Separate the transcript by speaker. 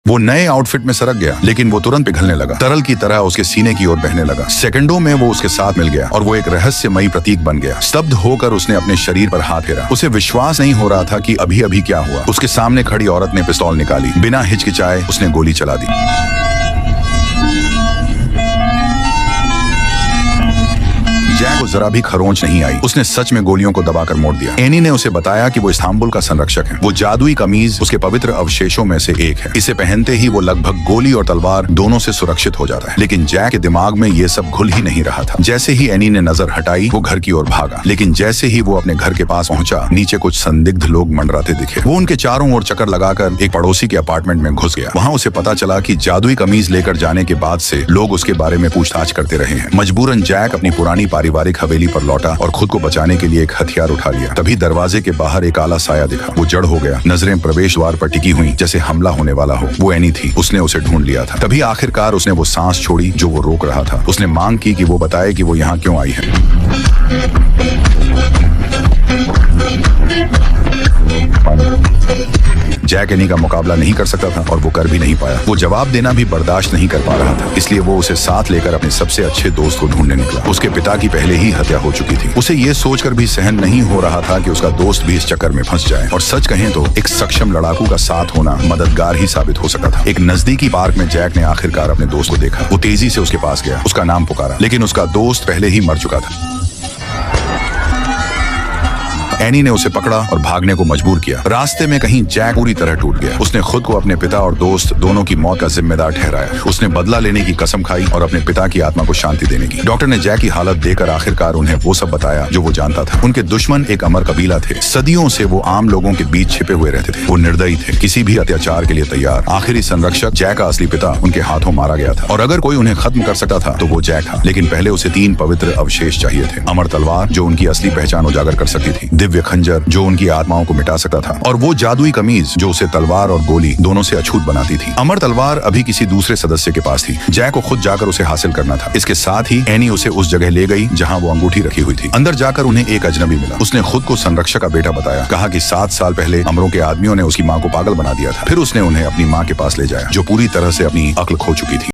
Speaker 1: वो नए आउटफिट में सरक गया, लेकिन वो तुरंत पिघलने लगा, तरल की तरह उसके सीने की ओर बहने लगा। सेकंडों में वो उसके साथ मिल गया और वो एक रहस्यमयी प्रतीक बन गया। स्तब्ध होकर उसने अपने शरीर पर हाथ फेरा। उसे विश्वास नहीं हो रहा था कि अभी अभी क्या हुआ। उसके सामने खड़ी औरत ने पिस्तौल निकाली। बिना हिचकिचाए उसने गोली चला दी। जैक को जरा भी खरोंच नहीं आई। उसने सच में गोलियों को दबाकर मोड़ दिया। एनी ने उसे बताया कि वो इस्तांबुल का संरक्षक है। वो जादुई कमीज उसके पवित्र अवशेषों में से एक है। इसे पहनते ही वो लगभग गोली और तलवार दोनों से सुरक्षित हो जाता है। लेकिन जैक के दिमाग में ये सब घुल ही नहीं रहा था। जैसे ही एनी ने नजर हटाई, वो घर की ओर भागा। लेकिन जैसे ही वो अपने घर के पास पहुंचा, नीचे कुछ संदिग्ध लोग मंडराते दिखे। वो उनके चारों ओर चक्कर लगाकर एक पड़ोसी के अपार्टमेंट में घुस गया। वहाँ उसे पता चला कि जादुई कमीज लेकर जाने के बाद से लोग उसके बारे में पूछताछ करते रहे हैं। मजबूरन जैक अपनी पुरानी पारिवारिक हवेली पर लौटा और खुद को बचाने के लिए एक हथियार उठा लिया। तभी दरवाजे के बाहर एक काला साया दिखा। वो जड़ हो गया। नजरें प्रवेश द्वार पर टिकी हुई, जैसे हमला होने वाला हो। वो एनी थी। उसने उसे ढूंढ लिया था। तभी आखिरकार उसने वो सांस छोड़ी जो वो रोक रहा था। उसने मांग की कि वो बताए कि वो यहाँ क्यों आई है। जैक एनी का मुकाबला नहीं कर सकता था और वो कर भी नहीं पाया। वो जवाब देना भी बर्दाश्त नहीं कर पा रहा था। इसलिए वो उसे साथ लेकर अपने सबसे अच्छे दोस्त को ढूंढने निकला। उसके पिता की पहले ही हत्या हो चुकी थी। उसे ये सोचकर भी सहन नहीं हो रहा था कि उसका दोस्त भी इस चक्कर में फंस जाए। और सच कहें तो एक सक्षम लड़ाकू का साथ होना मददगार ही साबित हो सकता था। एक नजदीकी पार्क में जैक ने आखिरकार अपने दोस्त को देखा। वो तेजी से उसके पास गया, उसका नाम पुकारा, लेकिन उसका दोस्त पहले ही मर चुका था। एनी ने उसे पकड़ा और भागने को मजबूर किया। रास्ते में कहीं जैक पूरी तरह टूट गया। उसने खुद को अपने पिता और दोस्त दोनों की मौत का जिम्मेदार ठहराया। उसने बदला लेने की कसम खाई और अपने पिता की आत्मा को शांति देने की। डॉक्टर ने जैक की हालत देखकर आखिरकार उन्हें वो सब बताया जो वो जानता था। उनके दुश्मन एक अमर कबीला थे। सदियों से वो आम लोगों के बीच छिपे हुए रहते थे। वो निर्दयी थे, किसी भी अत्याचार के लिए तैयार। आखिरी संरक्षक जैक का असली पिता उनके हाथों मारा गया था। और अगर कोई उन्हें खत्म कर सकता था तो वो जैक था। लेकिन पहले उसे 3 पवित्र अवशेष चाहिए थे। अमर तलवार जो उनकी असली पहचान उजागर कर सकती थी, दिव्य खंजर जो उनकी आत्माओं को मिटा सकता था, और वो जादुई कमीज जो उसे तलवार और गोली दोनों से अछूत बनाती थी। अमर तलवार अभी किसी दूसरे सदस्य के पास थी। जैक को खुद जाकर उसे हासिल करना था। इसके साथ ही एनी उसे उस जगह ले गई जहां वो अंगूठी रखी हुई थी। अंदर जाकर उन्हें एक अजनबी मिला। उसने खुद को संरक्षक का बेटा बताया। कहा कि 7 साल पहले अमरों के आदमियों ने उसकी माँ को पागल बना दिया था। फिर उसने उन्हें अपनी माँ के पास ले जाया, जो पूरी तरह से अपनी अक्ल खो चुकी थी।